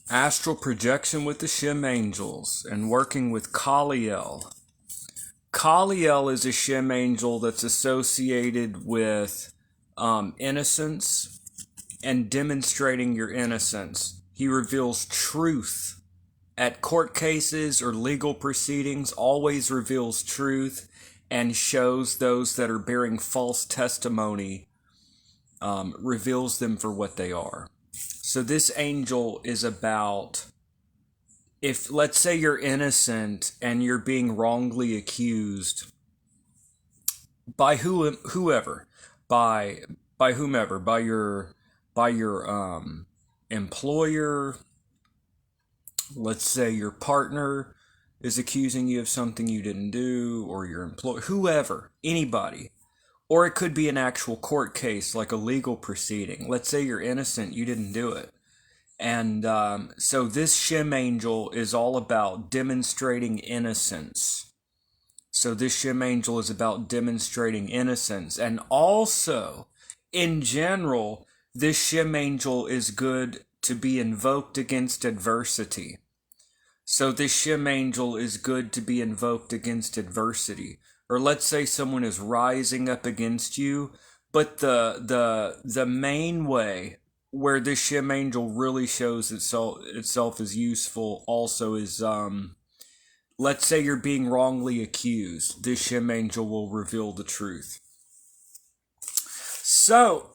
Astral projection with the Shem angels and working with Kaliel. Kaliel is a Shem angel that's associated with innocence and demonstrating your innocence. He reveals truth at court cases or legal proceedings, always reveals truth and shows those that are bearing false testimony, reveals them for what they are. So this angel is about, if let's say you're innocent and you're being wrongly accused by whoever, by whomever, by your employer, let's say your partner is accusing you of something you didn't do, or your employer, whoever, anybody. Or it could be an actual court case, like a legal proceeding. Let's say you're innocent, you didn't do it. And so this Shem angel is all about demonstrating innocence. So this Shem angel is about demonstrating innocence. And also, in general, this Shem angel is good to be invoked against adversity. So this Shem angel is good to be invoked against adversity. Or let's say someone is rising up against you, but the main way where this Shem angel really shows itself as useful also is, let's say you're being wrongly accused. This Shem angel will reveal the truth. So,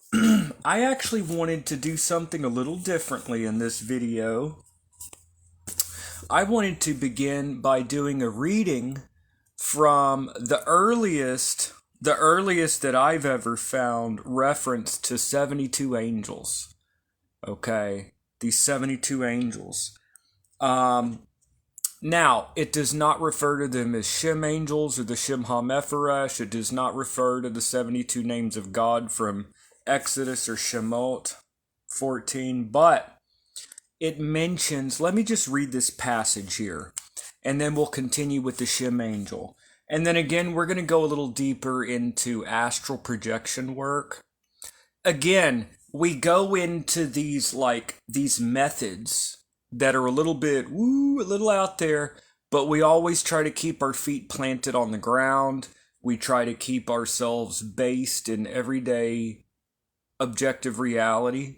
I actually wanted to do something a little differently in this video. I wanted to begin by doing a reading from the earliest that I've ever found reference to 72 angels. Okay, these 72 angels. Now, it does not refer to them as Shem angels or the Shem HaMephoresh. It does not refer to the 72 names of God from Exodus or Shemot 14, but it mentions, let me just read this passage here, and then we'll continue with the Shem angel. And then again, we're going to go a little deeper into astral projection work. Again, we go into these methods that are a little bit, a little out there, but we always try to keep our feet planted on the ground. We try to keep ourselves based in everyday objective reality.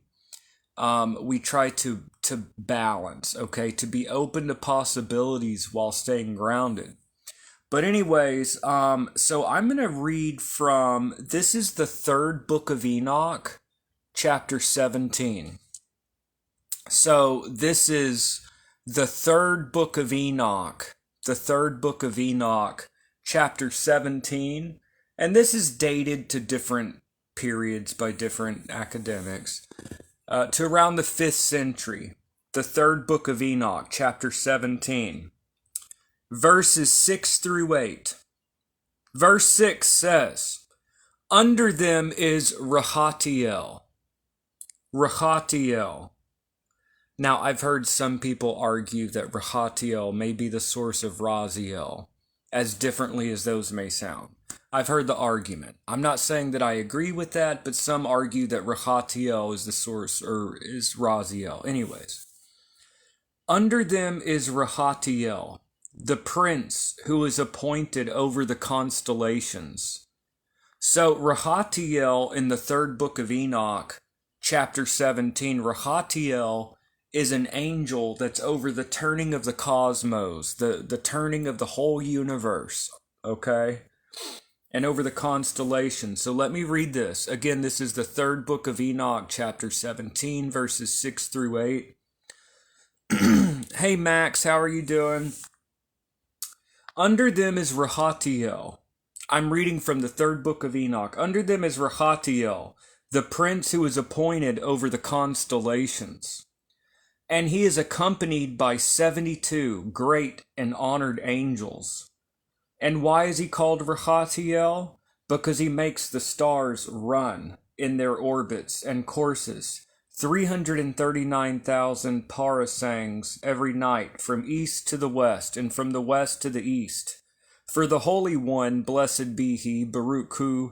We try to balance, okay, to be open to possibilities while staying grounded. But anyways, so I'm going to read from, this is the third book of Enoch, chapter 17. So this is the third book of Enoch, chapter 17. And this is dated to different periods by different academics, to around the 5th century. The third book of Enoch, chapter 17. Verses 6 through 8. Verse 6 says, under them is Rahatiel. Now, I've heard some people argue that Rahatiel may be the source of Raziel, as differently as those may sound. I've heard the argument. I'm not saying that I agree with that, but some argue that Rahatiel is the source, or is Raziel. Anyways, under them is Rahatiel, the prince who is appointed over the constellations. So Rahatiel in the third book of Enoch, chapter 17, Rahatiel is an angel that's over the turning of the cosmos, the turning of the whole universe, okay? And over the constellations. So let me read this. Again, this is the third book of Enoch, chapter 17, verses 6 through 8. Hey Max, how are you doing? Under them is Rahatiel. I'm reading from the third book of Enoch. Under them is Rahatiel, the prince who is appointed over the constellations. And he is accompanied by 72 great and honored angels. And why is he called Rahatiel? Because he makes the stars run in their orbits and courses, 339,000 parasangs every night, from east to the west, and from the west to the east. For the Holy One, blessed be he, Baruch Hu,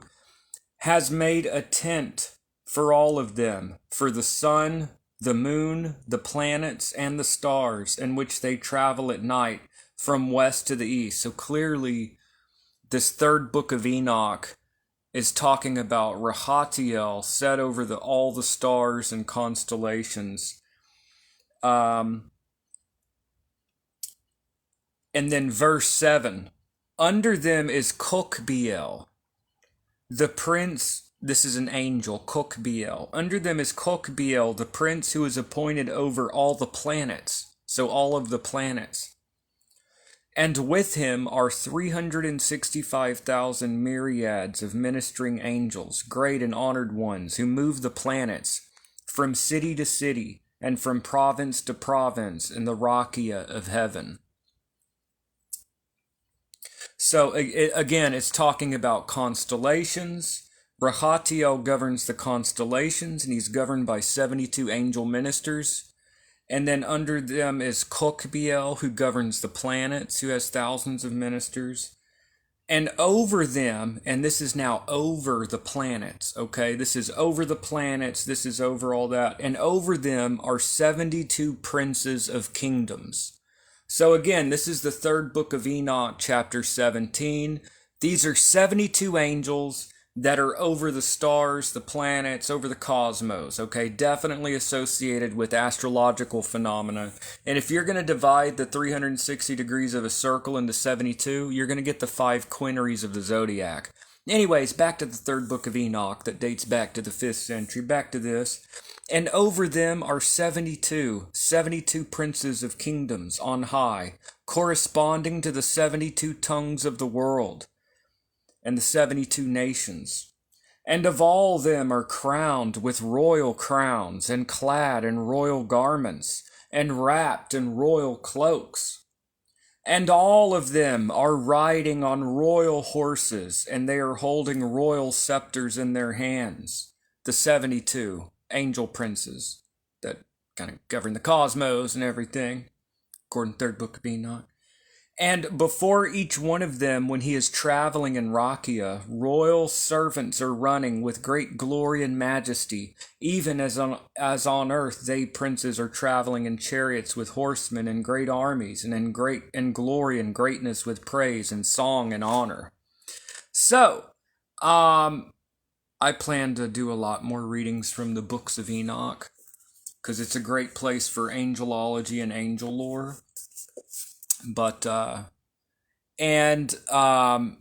has made a tent for all of them, for the sun, the moon, the planets, and the stars, in which they travel at night from west to the east. So clearly, this third book of Enoch is talking about Rahatiel set over all the stars and constellations. And then verse 7, under them is Kokbiel, the prince. This is an angel, Kokbiel. Under them is Kokbiel, the prince who is appointed over all the planets. So all of the planets. And with him are 365,000 myriads of ministering angels, great and honored ones, who move the planets from city to city and from province to province in the rakia of heaven. So again, it's talking about constellations. Rahatiel governs the constellations, and he's governed by 72 angel ministers. And then under them is Kokbiel, who governs the planets, who has thousands of ministers. And over them, and this is now over the planets, okay? This is over the planets, this is over all that. And over them are 72 princes of kingdoms. So again, this is the third book of Enoch, chapter 17. These are 72 angels that are over the stars, the planets, over the cosmos, okay? Definitely associated with astrological phenomena. And if you're going to divide the 360 degrees of a circle into 72, you're going to get the 5 quinaries of the zodiac. Anyways, back to the third book of Enoch that dates back to the 5th century. Back to this. And over them are 72 princes of kingdoms on high, corresponding to the 72 tongues of the world and the 72 nations. And of all them are crowned with royal crowns, and clad in royal garments, and wrapped in royal cloaks. And all of them are riding on royal horses, and they are holding royal scepters in their hands. The 72 angel princes that kind of govern the cosmos and everything, according to the third book of Enoch. And before each one of them, when he is traveling in Rakia, royal servants are running with great glory and majesty, even as on earth they princes are traveling in chariots with horsemen and great armies, and in glory and greatness with praise and song and honor. So, I plan to do a lot more readings from the Books of Enoch, because it's a great place for angelology and angel lore. But, yeah, I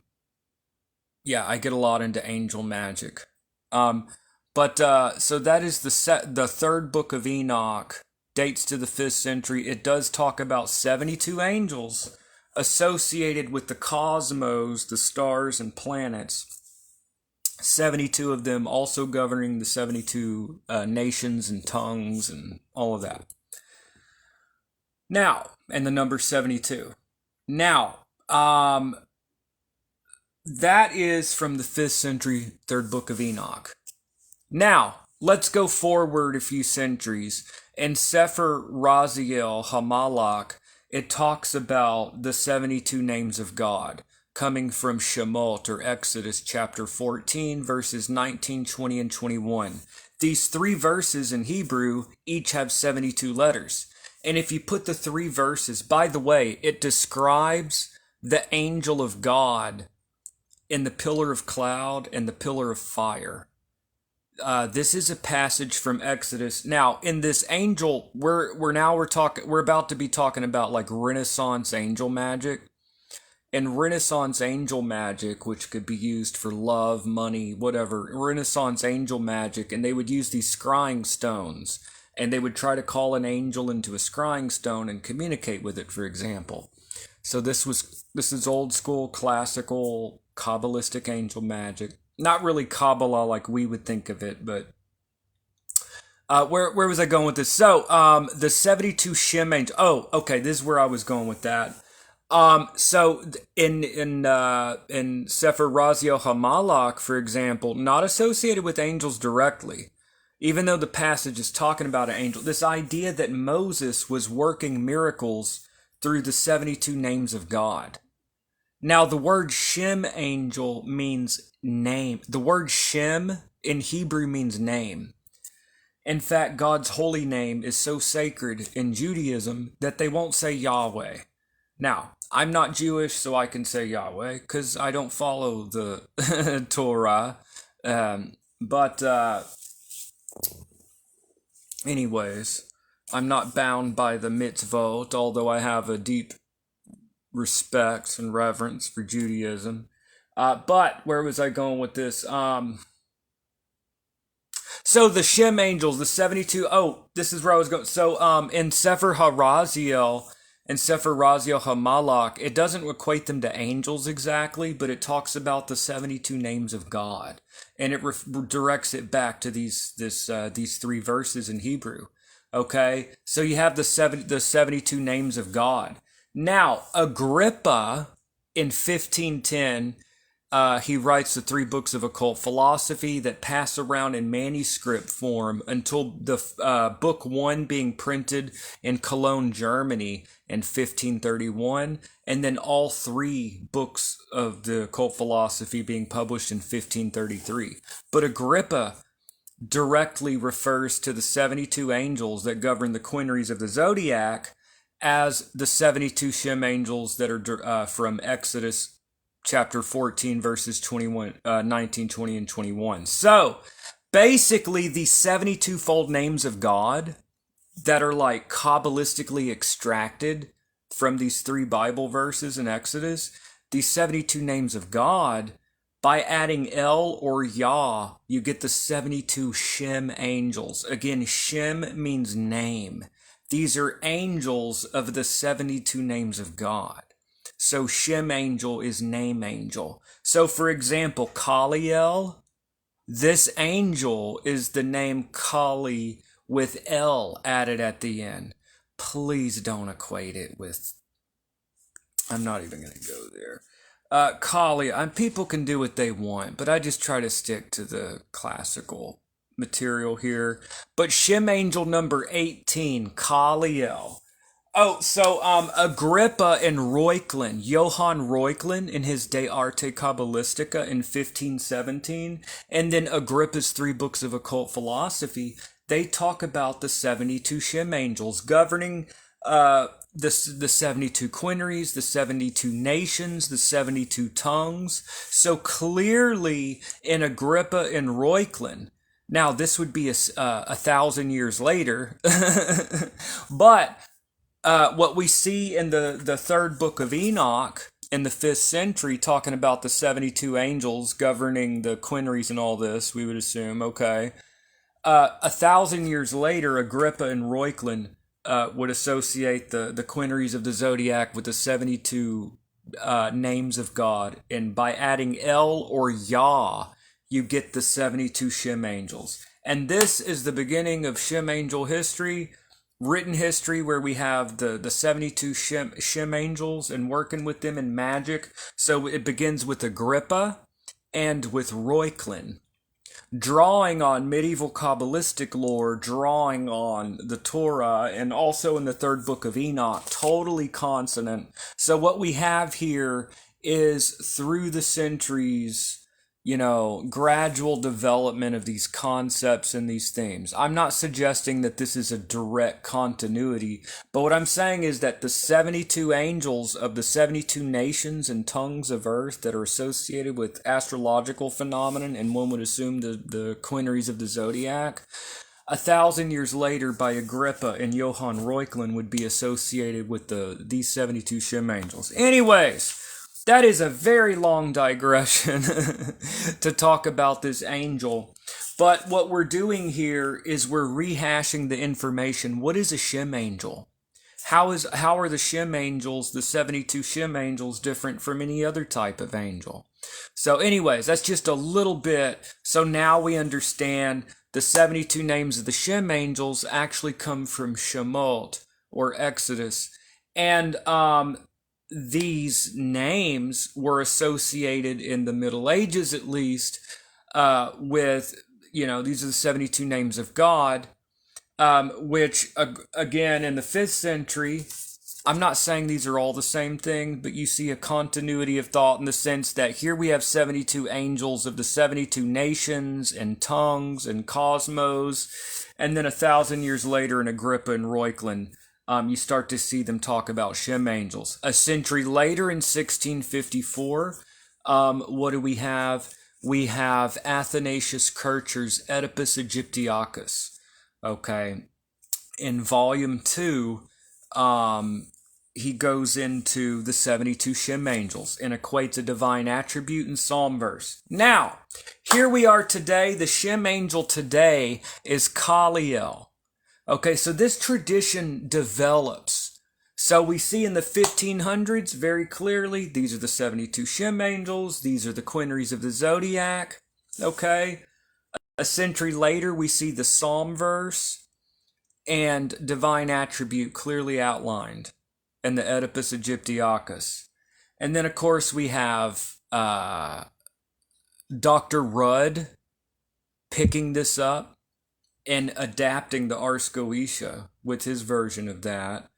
get a lot into angel magic. So that is the third book of Enoch, dates to the 5th century. It does talk about 72 angels associated with the cosmos, the stars and planets. 72 of them also governing the 72 nations and tongues and all of that. Now, and the number 72. Now, that is from the 5th century, third book of Enoch. Now, let's go forward a few centuries. In Sefer Raziel Hamalach, it talks about the 72 names of God, coming from Shemot, or Exodus chapter 14, verses 19, 20, and 21. These 3 verses in Hebrew each have 72 letters. And if you put the 3 verses, by the way, it describes the angel of God in the pillar of cloud and the pillar of fire. This is a passage from Exodus. Now, in this angel, we're about to be talking about like Renaissance angel magic. And Renaissance angel magic, which could be used for love, money, whatever, Renaissance angel magic, and they would use these scrying stones. And they would try to call an angel into a scrying stone and communicate with it, for example. So this is old school, classical, Kabbalistic angel magic. Not really Kabbalah like we would think of it, but where was I going with this? So the 72 Shem angels. Oh, okay, this is where I was going with that. So in Sefer Raziel Hamalach, for example, not associated with angels directly. Even though the passage is talking about an angel, this idea that Moses was working miracles through the 72 names of God. Now, the word Shem angel means name. The word Shem in Hebrew means name. In fact, God's holy name is so sacred in Judaism that they won't say Yahweh. Now, I'm not Jewish, so I can say Yahweh because I don't follow the Torah. But anyways, I'm not bound by the mitzvot, although I have a deep respect and reverence for Judaism. But where was I going with this? So the Shem angels, the 72. Oh, this is where I was going. So in Sefer HaRaziel and Sefer Raziel HaMalach, it doesn't equate them to angels exactly, but it talks about the 72 names of God, and it directs it back to these three verses in Hebrew. Okay, so you have the 72 names of God. Now Agrippa in 1510. He writes the 3 books of occult philosophy that pass around in manuscript form until the book 1 being printed in Cologne, Germany in 1531, and then all 3 books of the occult philosophy being published in 1533. But Agrippa directly refers to the 72 angels that govern the quinaries of the zodiac as the 72 Shem angels that are from Exodus chapter 14, verses 19, 20, and 21. So, basically, these 72-fold names of God that are like Kabbalistically extracted from these 3 Bible verses in Exodus, these 72 names of God, by adding El or Yah, you get the 72 Shem angels. Again, Shem means name. These are angels of the 72 names of God. So Shem angel is name angel. So for example, Kaliel, this angel is the name Kali with El added at the end. Please don't equate it with, I'm not even going to go there. Kali, people can do what they want, but I just try to stick to the classical material here. But Shem angel number 18, Kaliel. Oh, so Agrippa and Reuchlin, Johann Reuchlin in his De Arte Kabbalistica in 1517, and then Agrippa's 3 books of occult philosophy, they talk about the 72 Shem angels governing the 72 quinaries, the 72 nations, the 72 tongues. So clearly in Agrippa and Reuchlin, now this would be a 1,000 years later, but what we see in the 3rd book of Enoch in the 5th century, talking about the 72 angels governing the quinaries and all this, we would assume, okay. 1,000 years later, Agrippa and Reuchlin would associate the quinaries of the zodiac with the 72 names of God. And by adding El or Yah, you get the 72 Shem angels. And this is the beginning of Shem angel history, written history, where we have the 72 Shem angels and working with them in magic. So it begins with Agrippa and with Reuchlin, drawing on medieval Kabbalistic lore, drawing on the Torah, and also in the 3rd book of Enoch, totally consonant. So what we have here is, through the centuries, gradual development of these concepts and these themes. I'm not suggesting that this is a direct continuity, but what I'm saying is that the 72 angels of the 72 nations and tongues of earth that are associated with astrological phenomenon, and one would assume the quinaries of the zodiac, 1,000 years later by Agrippa and Johann Reuchlin would be associated with these 72 Shem angels. Anyways, that is a very long digression to talk about this angel. But what we're doing here is we're rehashing the information. What is a Shem angel? How are the Shem angels, the 72 Shem angels, different from any other type of angel? So anyways, that's just a little bit. So now we understand the 72 names of the Shem angels actually come from Shemot or Exodus. And these names were associated in the Middle Ages, at least, with, these are the 72 names of God, which, again, in the 5th century, I'm not saying these are all the same thing, but you see a continuity of thought in the sense that here we have 72 angels of the 72 nations and tongues and cosmos, And then 1,000 years later in Agrippa and Reuchlin, you start to see them talk about Shem angels. A century later in 1654, what do we have? We have Athanasius Kircher's Oedipus Egyptiacus. Okay. In volume 2, he goes into the 72 Shem angels and equates a divine attribute and psalm verse. Now, here we are today. The Shem angel today is Kaliel. Okay, so this tradition develops. So we see in the 1500s very clearly, these are the 72 Shem angels. These are the quinaries of the zodiac. Okay, a century later, we see the psalm verse and divine attribute clearly outlined in the Oedipus Egyptiacus. And then, of course, we have Dr. Rudd picking this up and adapting the Ars Goetia with his version of that.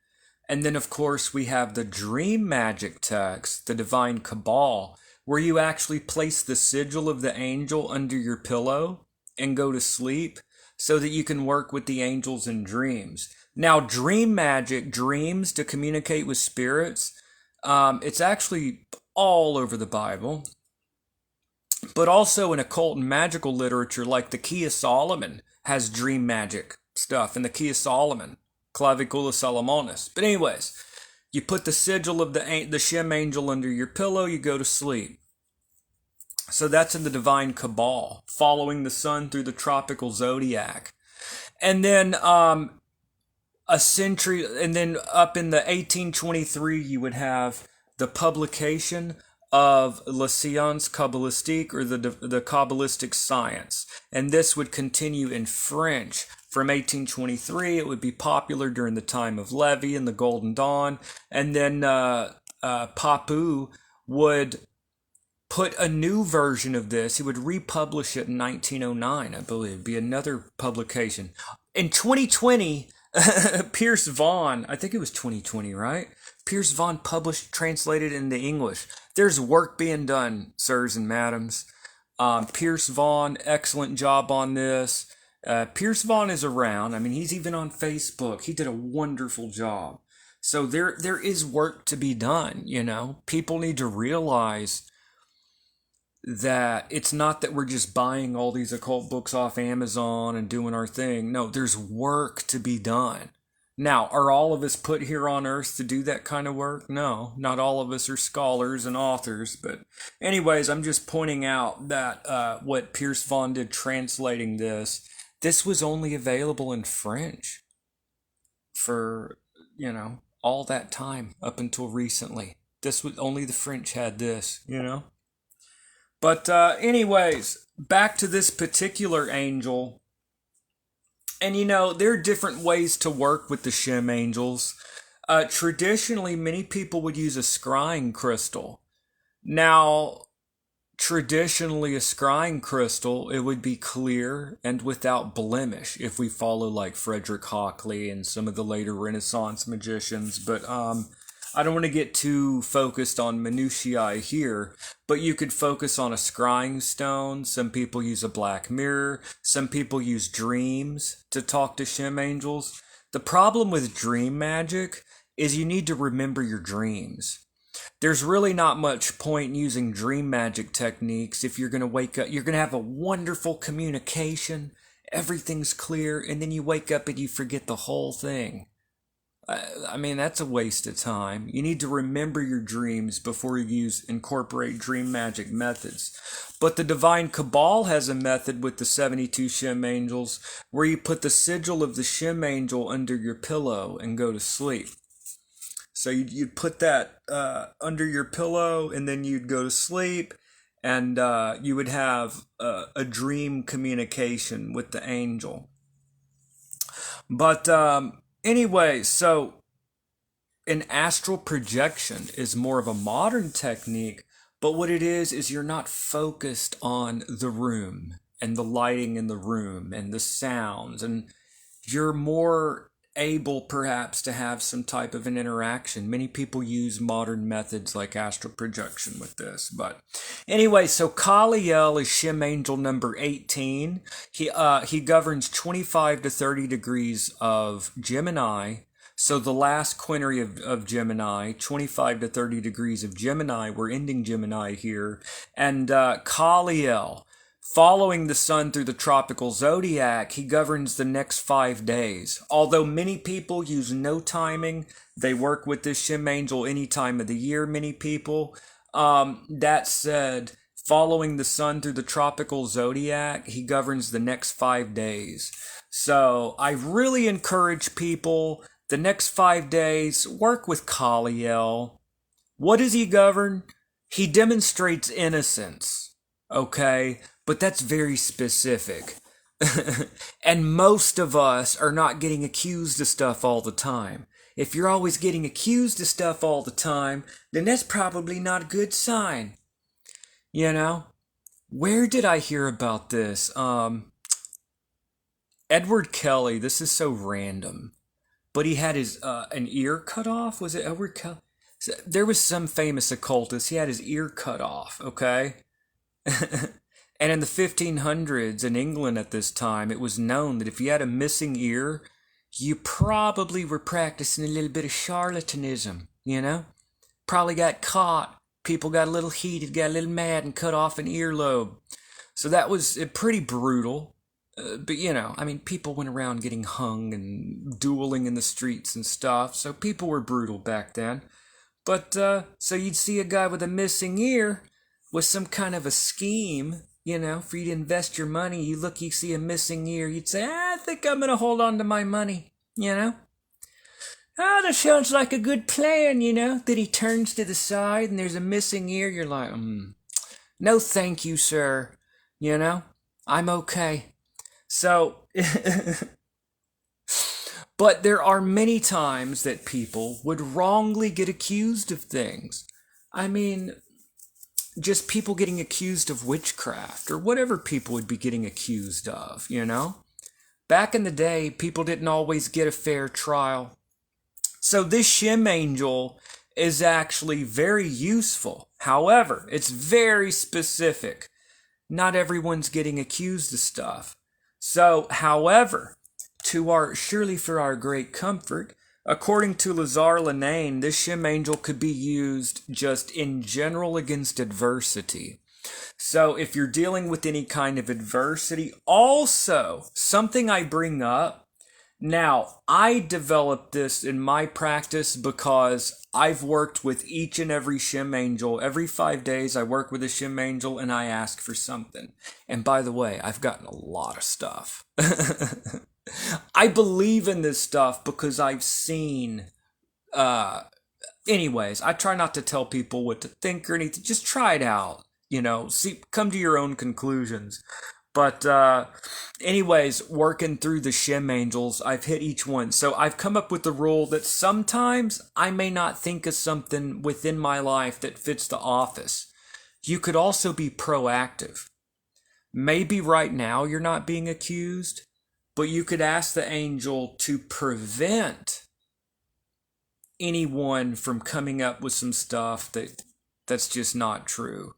And then, of course, we have the dream magic text, the divine Cabal, where you actually place the sigil of the angel under your pillow and go to sleep so that you can work with the angels in dreams. Now, dream magic, dreams to communicate with spirits, it's actually all over the Bible, but also in occult and magical literature, like the Key of Solomon has dream magic stuff in the Key of Solomon, Clavicula Solomonis. But anyways, you put the sigil of the Shem angel under your pillow, you go to sleep. So that's in the divine Cabal, following the sun through the tropical zodiac. And then a century, and then up in the 1823, you would have the publication of La Science Kabbalistique, or the Kabbalistic science. And this would continue in French. From 1823, it would be popular during the time of Levi and the Golden Dawn. And then Papou would put a new version of this. He would republish it in 1909, I believe. It'd be another publication. In 2020, Pierce Vaughn, I think it was 2020, right? Pierce Vaughn translated into English. There's work being done, sirs and madams. Pierce Vaughn, excellent job on this. Pierce Vaughn is around. I mean, he's even on Facebook. He did a wonderful job. So there is work to be done, you know. People need to realize that it's not that we're just buying all these occult books off Amazon and doing our thing. No, there's work to be done. Now, are all of us put here on earth to do that kind of work? No, not all of us are scholars and authors. But anyways, I'm just pointing out that what Pierce Vaughn did translating this was only available in French for, you know, all that time up until recently. This was only the French had this, you know. But anyways, back to this particular angel. And you know, there are different ways to work with the Shem angels. Traditionally, many people would use a scrying crystal. Now, traditionally, a scrying crystal, it would be clear and without blemish if we follow like Frederick Hockley and some of the later Renaissance magicians. But I don't want to get too focused on minutiae here, but you could focus on a scrying stone. Some people use a black mirror. Some people use dreams to talk to Shem angels. The problem with dream magic is you need to remember your dreams. There's really not much point in using dream magic techniques if you're going to wake up. You're going to have a wonderful communication. Everything's clear, and then you wake up and you forget the whole thing. I mean, that's a waste of time. You need to remember your dreams before you incorporate dream magic methods. But the divine Cabal has a method with the 72 Shem angels where you put the sigil of the Shem angel under your pillow and go to sleep. So you'd put that under your pillow and then you'd go to sleep, and you would have a dream communication with the angel. But anyway, so an astral projection is more of a modern technique, but what it is you're not focused on the room and the lighting in the room and the sounds, and you're more able perhaps to have some type of an interaction. Many people use modern methods like astral projection with this. But anyway, so Kaliel is Shem angel number 18. He governs 25 to 30 degrees of Gemini. So the last quinary of Gemini, 25 to 30 degrees of Gemini, we're ending Gemini here. And Kaliel, following the sun through the tropical zodiac, he governs the next 5 days. Although many people use no timing, they work with this Shem angel any time of the year, many people. That said, following the sun through the tropical zodiac, he governs the next 5 days. So I really encourage people, the next 5 days, work with Kaliel. What does he govern? He demonstrates innocence, okay? But that's very specific. And most of us are not getting accused of stuff all the time. If you're always getting accused of stuff all the time, then that's probably not a good sign. You know? Where did I hear about this? Edward Kelly, this is so random. But he had his an ear cut off. Was it Edward Kelly? There was some famous occultist. He had his ear cut off, okay? And in the 1500s in England at this time, it was known that if you had a missing ear, you probably were practicing a little bit of charlatanism, you know? Probably got caught. People got a little heated, got a little mad, and cut off an earlobe. So that was pretty brutal. But, you know, I mean, people went around getting hung and dueling in the streets and stuff. So people were brutal back then. But, so you'd see a guy with a missing ear with some kind of a scheme, you know, for you to invest your money. You see a missing ear. You'd say, I think I'm going to hold on to my money, you know. Oh, that sounds like a good plan, you know. Then he turns to the side and there's a missing ear. You're like, no thank you, sir. You know, I'm okay. So, but there are many times that people would wrongly get accused of things. I mean, just people getting accused of witchcraft or whatever people would be getting accused of, you know? Back in the day, people didn't always get a fair trial. So this Shem angel is actually very useful. However, it's very specific. Not everyone's getting accused of stuff. So, however, surely for our great comfort, according to Lazare Lenain, this Shem angel could be used just in general against adversity. So if you're dealing with any kind of adversity, also something I bring up, now I developed this in my practice because I've worked with each and every Shem angel. Every 5 days I work with a Shem angel and I ask for something. And by the way, I've gotten a lot of stuff. I believe in this stuff because I've seen, anyways, I try not to tell people what to think or anything. Just try it out, you know, come to your own conclusions. But anyways, working through the Shem angels, I've hit each one. So I've come up with the rule that sometimes I may not think of something within my life that fits the office. You could also be proactive. Maybe right now you're not being accused, but you could ask the angel to prevent anyone from coming up with some stuff that's just not true.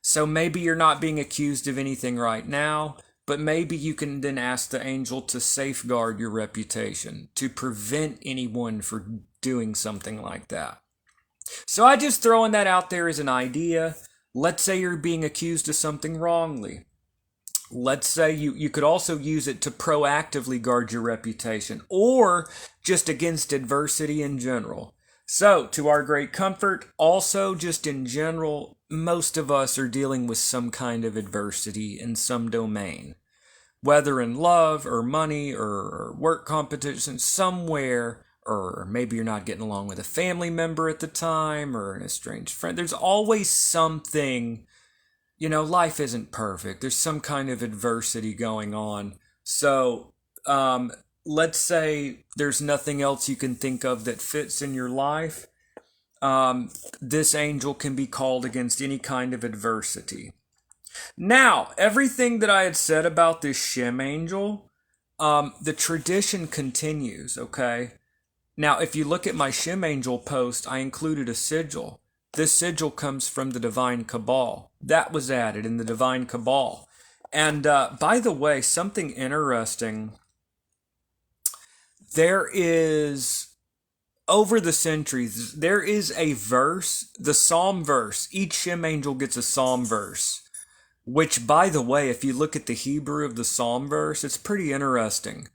So maybe you're not being accused of anything right now, but maybe you can then ask the angel to safeguard your reputation, to prevent anyone from doing something like that. So I just throwing that out there as an idea. Let's say you're being accused of something wrongly. Let's say you could also use it to proactively guard your reputation or just against adversity in general. So, to our great comfort, also just in general, most of us are dealing with some kind of adversity in some domain. Whether in love or money or work competition, somewhere, or maybe you're not getting along with a family member at the time or an estranged friend. There's always something, you know, life isn't perfect. There's some kind of adversity going on. So, let's say there's nothing else you can think of that fits in your life. This angel can be called against any kind of adversity. Now, everything that I had said about this Shem angel, The tradition continues, okay? Now, if you look at my Shem Angel post, I included a sigil. This sigil comes from the Divine Cabal. That was added in the Divine Cabal. And by the way, something interesting, there is, over the centuries, there is a verse, the Psalm verse. Each Shem Angel gets a Psalm verse. Which, by the way, if you look at the Hebrew of the Psalm verse, it's pretty interesting.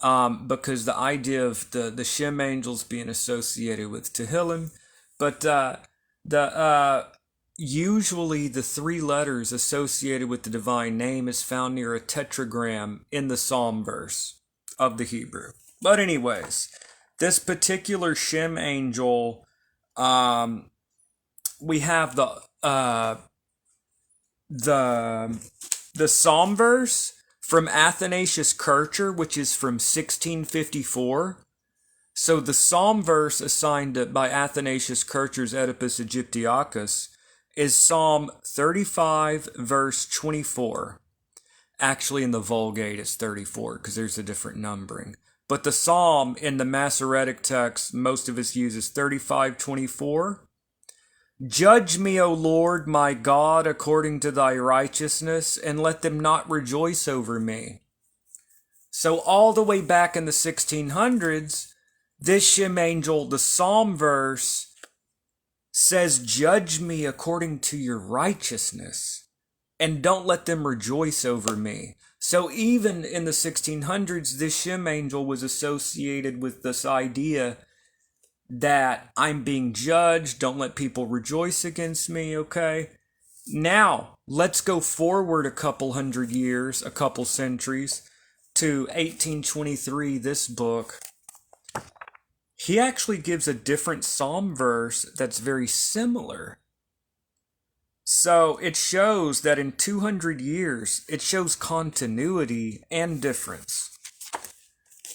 Because the idea of the Shem angels being associated with Tehillim, but usually the three letters associated with the divine name is found near a tetragram in the Psalm verse of the Hebrew. But anyways, this particular Shem angel, we have the Psalm verse from Athanasius Kircher, which is from 1654. So the Psalm verse assigned by Athanasius Kircher's Oedipus Egyptiacus is Psalm 35, verse 24. Actually, in the Vulgate, it's 34, because there's a different numbering. But the Psalm in the Masoretic text, most of us use is 35:24. Judge me, O Lord, my God, according to thy righteousness, and let them not rejoice over me. So all the way back in the 1600s, this Shem angel, the Psalm verse, says, judge me according to your righteousness, and don't let them rejoice over me. So even in the 1600s, this Shem angel was associated with this idea that I'm being judged, don't let people rejoice against me, okay? Now, let's go forward a couple hundred years, a couple centuries, to 1823, this book. He actually gives a different Psalm verse that's very similar. So it shows that in 200 years, it shows continuity and difference.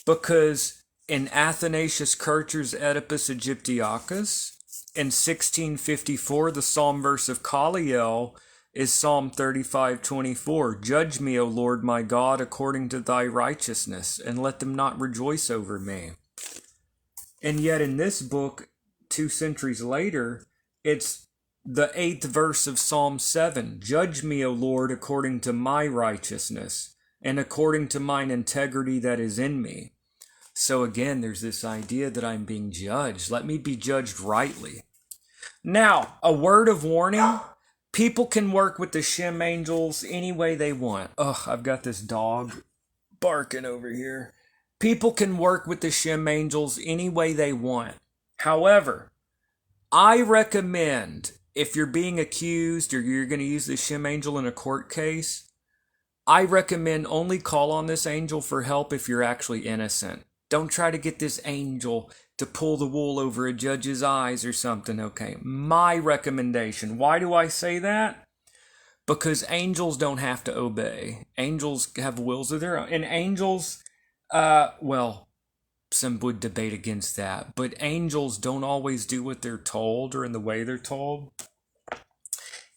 Because in Athanasius Kircher's Oedipus Egyptiacus, in 1654, the Psalm verse of Kaliel is Psalm 35:24. Judge me, O Lord my God, according to thy righteousness, and let them not rejoice over me. And yet in this book, 2 centuries later, it's the 8th verse of Psalm 7. Judge me, O Lord, according to my righteousness, and according to mine integrity that is in me. So again, there's this idea that I'm being judged. Let me be judged rightly. Now, a word of warning. People can work with the Shem angels any way they want. Ugh, I've got this dog barking over here. People can work with the Shem angels any way they want. However, I recommend, if you're being accused or you're going to use the Shem angel in a court case, I recommend only call on this angel for help if you're actually innocent. Don't try to get this angel to pull the wool over a judge's eyes or something, okay? My recommendation. Why do I say that? Because angels don't have to obey. Angels have wills of their own. And angels, well, some would debate against that. But angels don't always do what they're told or in the way they're told.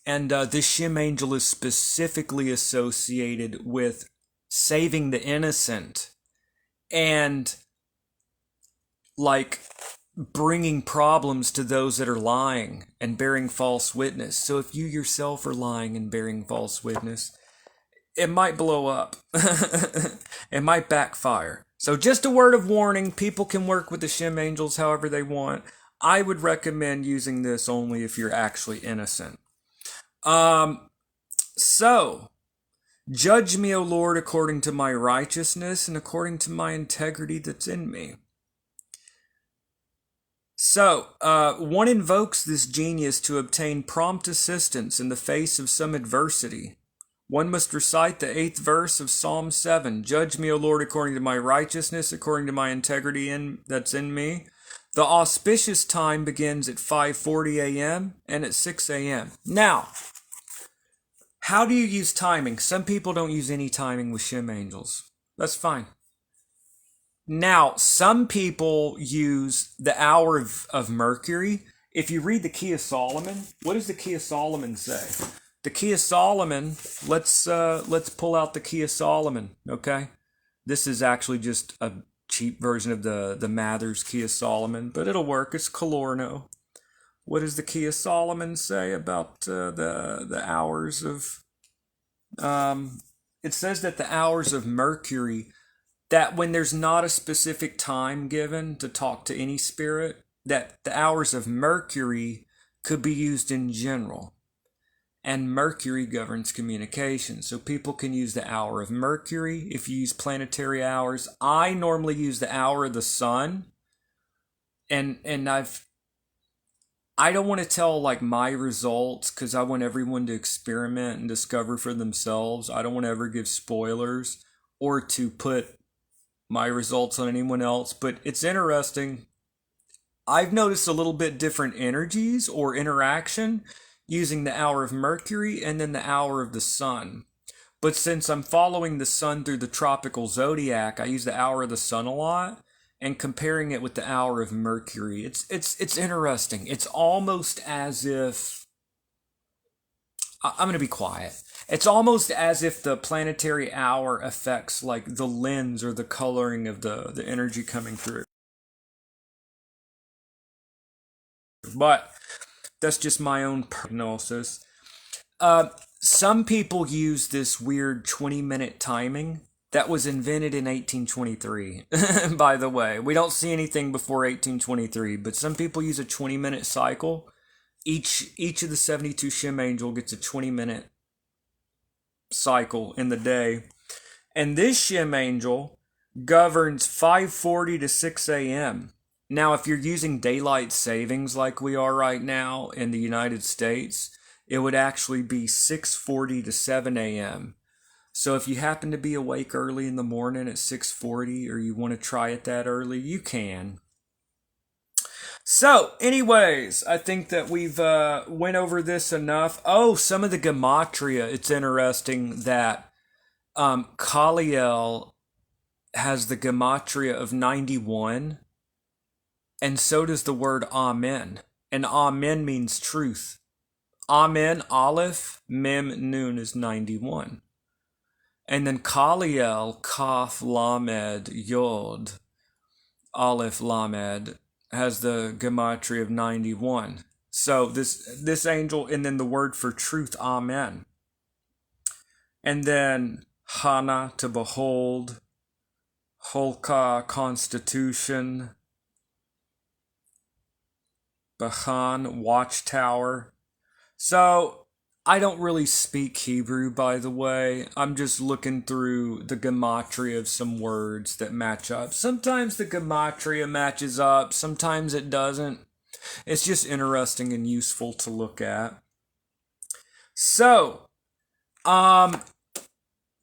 And this Shem angel is specifically associated with saving the innocent and like bringing problems to those that are lying and bearing false witness. So if you yourself are lying and bearing false witness, it might blow up. It might backfire. So just a word of warning, people can work with the Shem angels however they want. I would recommend using this only if you're actually innocent. So, judge me, O Lord, according to my righteousness and according to my integrity that's in me. So, one invokes this genius to obtain prompt assistance in the face of some adversity. One must recite the 8th verse of Psalm 7. Judge me, O Lord, according to my righteousness, according to my integrity that's in me. The auspicious time begins at 5:40 a.m. and at 6 a.m. Now, how do you use timing? Some people don't use any timing with Shem angels. That's fine. Now, some people use the hour of Mercury. If you read the Key of Solomon, what does the Key of Solomon say? The Key of Solomon, let's pull out the Key of Solomon, okay? This is actually just a cheap version of the Mathers Key of Solomon, but it'll work. It's Colorno. What does the Key of Solomon say about the hours of? It says that the hours of Mercury, that when there's not a specific time given to talk to any spirit, that the hours of Mercury could be used in general. And Mercury governs communication. So people can use the hour of Mercury if you use planetary hours. I normally use the hour of the sun. And I don't want to tell like my results because I want everyone to experiment and discover for themselves. I don't want to ever give spoilers or to put my results on anyone else, but it's interesting. I've noticed a little bit different energies or interaction using the hour of Mercury and then the hour of the sun. But since I'm following the sun through the tropical zodiac, I use the hour of the sun a lot and comparing it with the hour of Mercury. It's interesting. It's almost as if I'm going to be quiet. It's almost as if the planetary hour affects like the lens or the coloring of the energy coming through. But that's just my own prognosis. Some people use this weird 20-minute timing that was invented in 1823. By the way, we don't see anything before 1823, but some people use a 20-minute cycle. Each of the 72 Shem angel gets a 20-minute cycle in the day. And this Shem angel governs 5:40 to 6 a.m. Now, if you're using daylight savings like we are right now in the United States, it would actually be 6:40 to 7 a.m. So if you happen to be awake early in the morning at 6:40 or you want to try it that early, you can. So, anyways, I think that we've went over this enough. Oh, some of the gematria. It's interesting that Kaliel has the gematria of 91, and so does the word Amen. And Amen means truth. Amen, Aleph, Mem, Nun is 91. And then Kaliel, Kaf, Lamed, Yod, Aleph, Lamed, has the gematria of 91. So this angel, and then the word for truth, Amen. And then Hana, to behold, Holka, constitution, Bahan, watchtower. So I don't really speak Hebrew, by the way. I'm just looking through the gematria of some words that match up. Sometimes the gematria matches up, sometimes it doesn't. It's just interesting and useful to look at. So,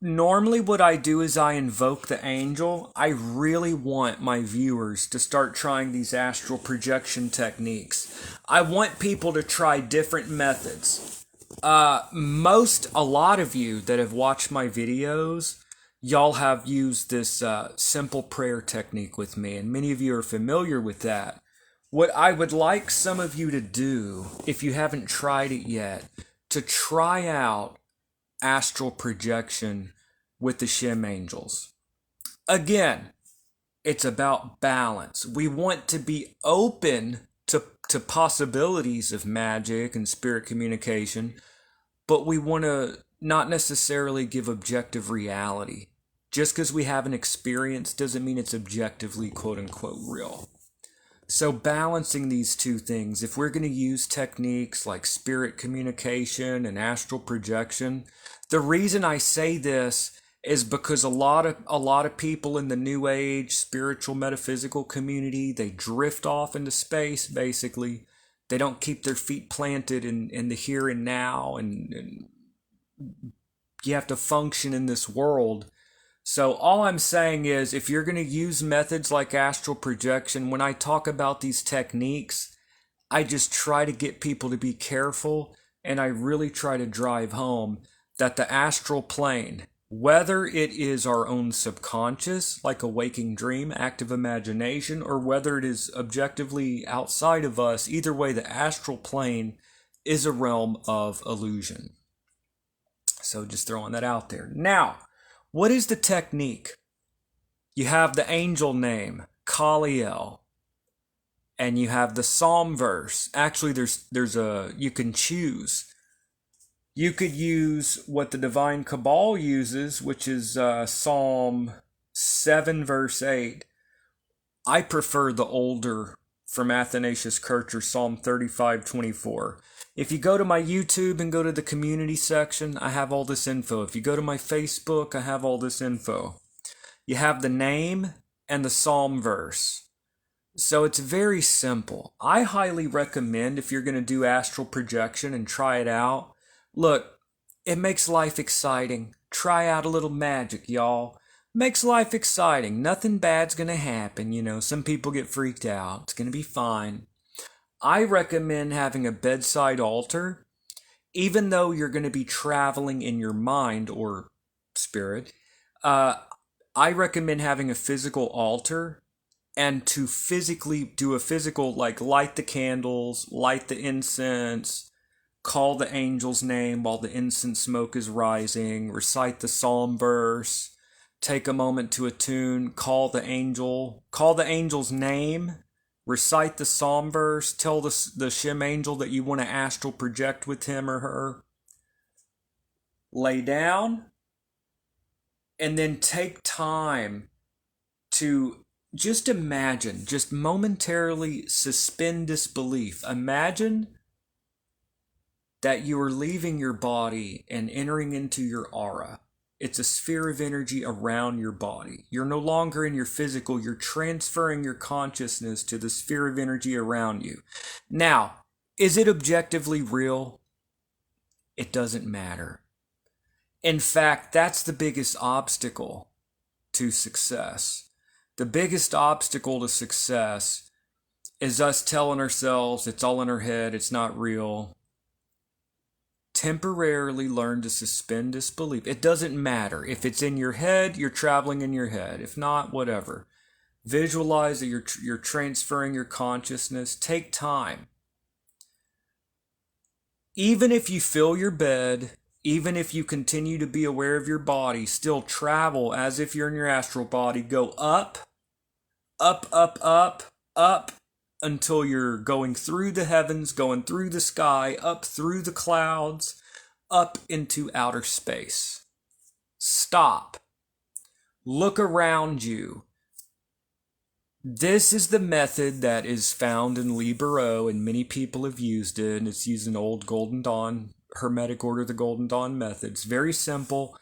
normally what I do is I invoke the angel. I really want my viewers to start trying these astral projection techniques. I want people to try different methods. A lot of you that have watched my videos, y'all have used this simple prayer technique with me, and many of you are familiar with that. What I would like some of you to do, if you haven't tried it yet, to try out astral projection with the Shem angels. Again, it's about balance. We want to be open to possibilities of magic and spirit communication, but we want to not necessarily give objective reality. Just because we have an experience doesn't mean it's objectively quote-unquote real. So balancing these two things, if we're going to use techniques like spirit communication and astral projection, the reason I say this is because a lot of people in the New Age spiritual metaphysical community, they drift off into space. Basically, they don't keep their feet planted in the here and now, and you have to function in this world. So all I'm saying is, if you're going to use methods like astral projection, when I talk about these techniques, I just try to get people to be careful, and I really try to drive home that the astral plane, whether it is our own subconscious, like a waking dream, active imagination, or whether it is objectively outside of us, either way, the astral plane is a realm of illusion. So just throwing that out there. Now, what is the technique? You have the angel name, Kaliel. And you have the psalm verse. Actually, you can choose. You could use what the Divine Kabbalah uses, which is Psalm 7, verse 8. I prefer the older from Athanasius Kircher, Psalm 35:24. If you go to my YouTube and go to the community section, I have all this info. If you go to my Facebook, I have all this info. You have the name and the psalm verse. So it's very simple. I highly recommend, if you're going to do astral projection and try it out, look, it makes life exciting. Try out a little magic, y'all. Makes life exciting. Nothing bad's going to happen, you know. Some people get freaked out. It's going to be fine. I recommend having a bedside altar, even though you're going to be traveling in your mind or spirit. I recommend having a physical altar and to physically do a physical, like light the candles, light the incense, call the angel's name while the incense smoke is rising, recite the psalm verse, take a moment to attune, call the angel's name, recite the psalm verse, tell the Shem angel that you want to astral project with him or her, lay down, and then take time to just imagine, just momentarily suspend disbelief. Imagine that you are leaving your body and entering into your aura. It's a sphere of energy around your body. You're no longer in your physical. You're transferring your consciousness to the sphere of energy around you. Now, is it objectively real? It doesn't matter. In fact, that's the biggest obstacle to success. The biggest obstacle to success is us telling ourselves it's all in our head, it's not real. Temporarily learn to suspend disbelief. It doesn't matter. If it's in your head, you're traveling in your head. If not, whatever. Visualize that you're transferring your consciousness. Take time. Even if you fill your bed, even if you continue to be aware of your body, still travel as if you're in your astral body. Go up, up, up, up, up, until you're going through the heavens, going through the sky, up through the clouds, up into outer space. Stop. Look around you. This is the method that is found in Libero, and many people have used it, and it's used in old Golden Dawn, Hermetic Order, the Golden Dawn method. It's very simple.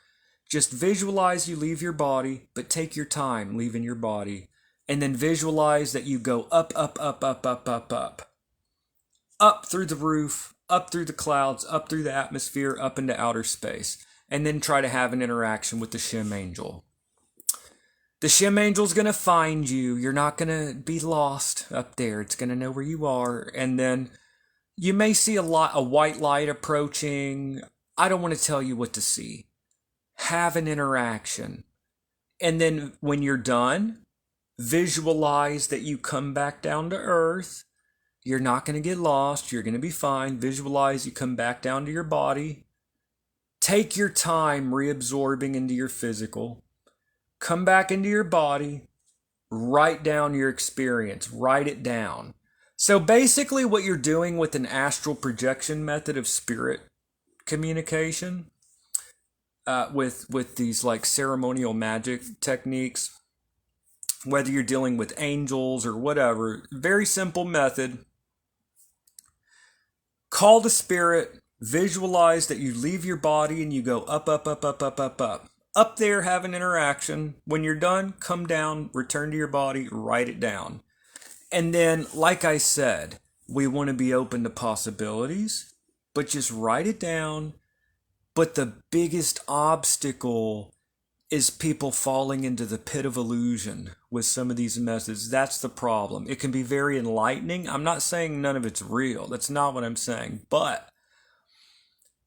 Just visualize you leave your body, but take your time leaving your body. And then visualize that you go up, up, up, up, up, up, up. Up through the roof, up through the clouds, up through the atmosphere, up into outer space. And then try to have an interaction with the Shem angel. The Shem angel's going to find you. You're not going to be lost up there. It's going to know where you are. And then you may see a white light approaching. I don't want to tell you what to see. Have an interaction. And then when you're done, visualize that you come back down to earth. You're not going to get lost. You're going to be fine. Visualize you come back down to your body. Take your time reabsorbing into your physical. Come back into your body. Write down your experience. Write it down. So basically what you're doing with an astral projection method of spirit communication, with these like ceremonial magic techniques, whether you're dealing with angels or whatever, very simple method. Call the spirit, visualize that you leave your body and you go up, up, up, up, up, up, up. Up there, have an interaction. When you're done, come down, return to your body, write it down. And then, like I said, we want to be open to possibilities, but just write it down. But the biggest obstacle is people falling into the pit of illusion with some of these methods. That's the problem. It can be very enlightening. I'm not saying none of it's real. That's not what I'm saying. But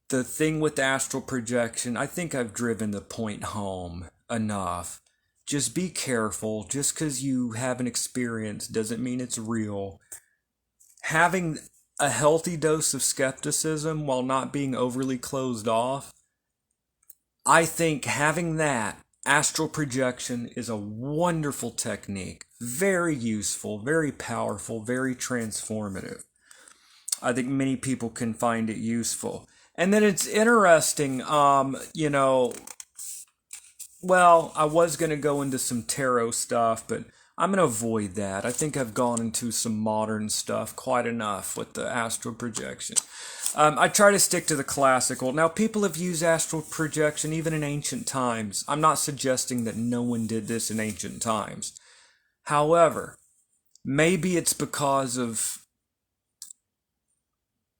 the thing with astral projection, I think I've driven the point home enough. Just be careful. Just because you have an experience doesn't mean it's real. Having a healthy dose of skepticism while not being overly closed off, I think having that Astral projection is a wonderful technique, very useful, very powerful, very transformative. I think many people can find it useful. And then it's interesting, well, I was going to go into some tarot stuff, but I'm going to avoid that. I think I've gone into some modern stuff quite enough with the astral projection. I try to stick to the classical. Now, people have used astral projection even in ancient times. I'm not suggesting that no one did this in ancient times. However, maybe it's because of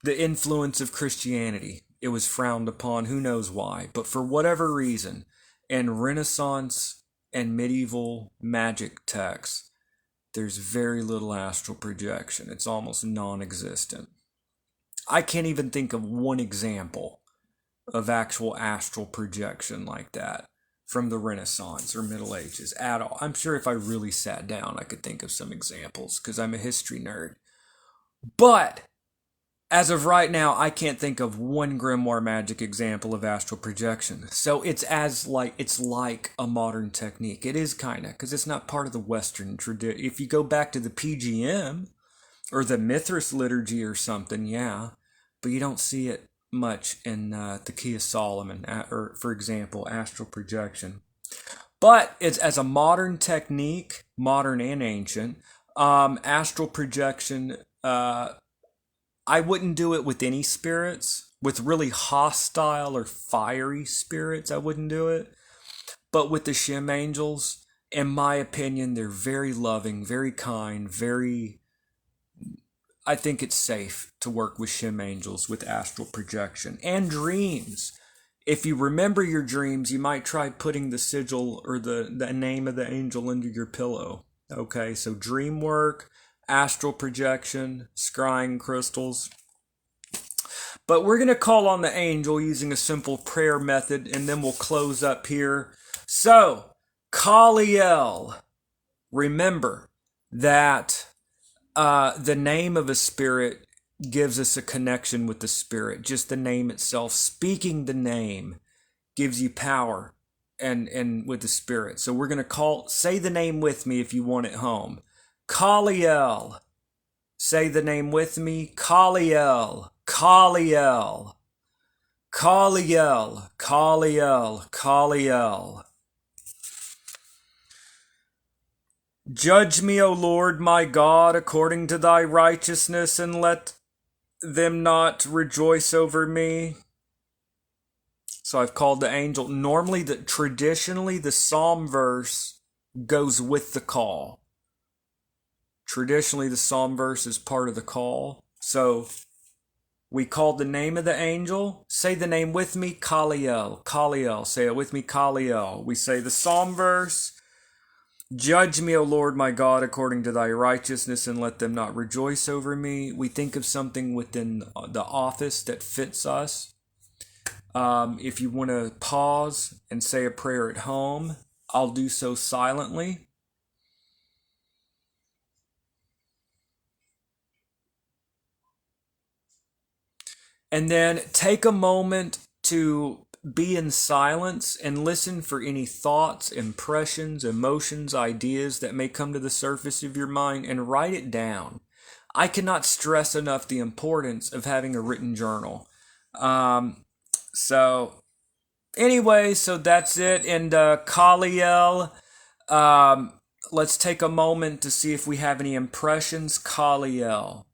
the influence of Christianity. It was frowned upon, who knows why. But for whatever reason, in Renaissance and medieval magic texts, there's very little astral projection. It's almost non-existent. I can't even think of one example of actual astral projection like that from the Renaissance or Middle Ages at all. I'm sure if I really sat down, I could think of some examples because I'm a history nerd. But as of right now, I can't think of one grimoire magic example of astral projection. So it's like a modern technique. It is kind of, because it's not part of the Western tradition. If you go back to the PGM or the Mithras liturgy or something, yeah, but you don't see it much in the Key of Solomon, or for example, astral projection. But it's as a modern technique, modern and ancient, astral projection. I wouldn't do it with any spirits. With really hostile or fiery spirits, I wouldn't do it. But with the Shem angels, in my opinion, they're very loving, very kind, I think it's safe to work with Shem angels with astral projection. And dreams. If you remember your dreams, you might try putting the sigil or the name of the angel under your pillow. Okay, so dream work, astral projection, scrying crystals. But we're going to call on the angel using a simple prayer method, and then we'll close up here. So, Kaliel. Remember that the name of a spirit gives us a connection with the spirit. Just the name itself, speaking the name, gives you power and with the spirit. So we're going to say the name with me if you want it home. Kaliel. Say the name with me. Kaliel. Kaliel. Kaliel. Kaliel. Kaliel. Judge me, O Lord my God, according to thy righteousness, and let them not rejoice over me. So I've called the angel. Normally, traditionally, the psalm verse goes with the call. Traditionally, the psalm verse is part of the call. So we called the name of the angel. Say the name with me, Kaliel. Kaliel. Say it with me, Kaliel. We say the psalm verse. Judge me, O Lord my God, according to thy righteousness, and let them not rejoice over me. We think of something within the office that fits us. If you want to pause and say a prayer at home, I'll do so silently. And then take a moment to be in silence and listen for any thoughts, impressions, emotions, ideas that may come to the surface of your mind, and write it down. I cannot stress enough the importance of having a written journal. So that's it. And Kaliel, let's take a moment to see if we have any impressions. Kaliel.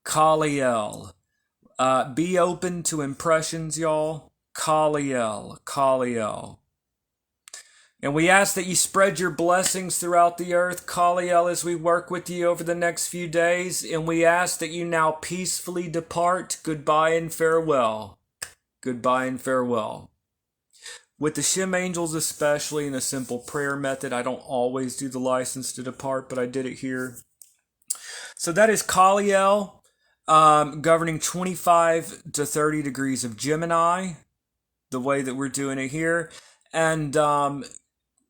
Kaliel. Be open to impressions, y'all. Kaliel. Kaliel. And we ask that you spread your blessings throughout the earth, Kaliel, as we work with you over the next few days. And we ask that you now peacefully depart. Goodbye and farewell. Goodbye and farewell. With the Shem angels especially, in a simple prayer method, I don't always do the license to depart, but I did it here. So that is Kaliel. Governing 25 to 30 degrees of Gemini, the way that we're doing it here. And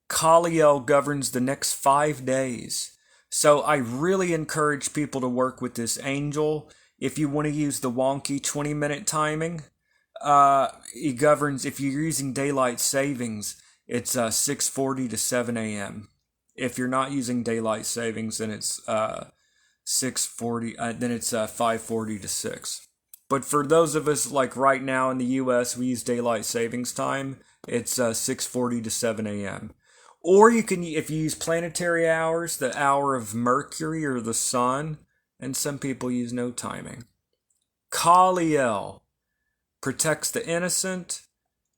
Kaliel governs the next 5 days. So I really encourage people to work with this angel. If you want to use the wonky 20-minute timing, he governs, if you're using daylight savings, It's 6:40 to 7 a.m. If you're not using daylight savings, then it's 6:40. Then it's 5:40 to 6. But for those of us like right now in the U.S., we use daylight savings time. It's 6:40 to 7 a.m. Or you can, if you use planetary hours, the hour of Mercury or the sun, and some people use no timing. Kaliel protects the innocent,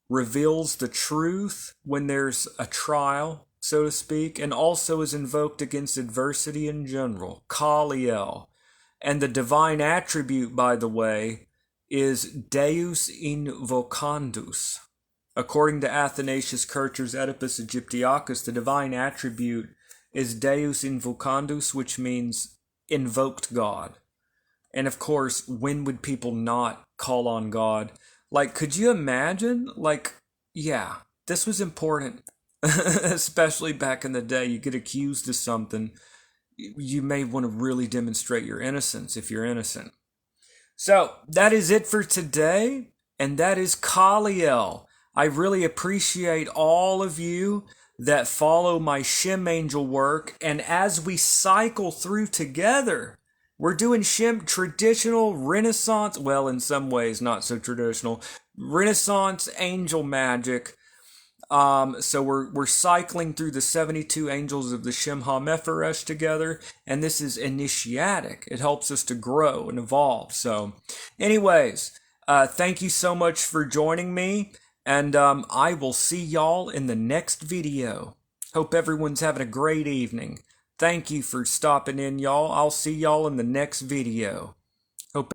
reveals the truth when there's a trial, so to speak, and also is invoked against adversity in general. Kaliel. And the divine attribute, by the way, is Deus Invocandus. According to Athanasius Kircher's Oedipus Egyptiacus, the divine attribute is Deus Invocandus, which means invoked God. And of course, when would people not call on God? Like, could you imagine? Like, yeah, this was important. Especially back in the day, you get accused of something. You may want to really demonstrate your innocence if you're innocent. So, that is it for today. And that is Kaliel. I really appreciate all of you that follow my Shem angel work. And as we cycle through together, we're doing Shem traditional Renaissance, well, in some ways not so traditional, Renaissance angel magic. So we're cycling through the 72 angels of the Shem HaMephoresh together, and this is initiatic. It helps us to grow and evolve. So, anyways, thank you so much for joining me. And I will see y'all in the next video. Hope everyone's having a great evening. Thank you for stopping in, y'all. I'll see y'all in the next video.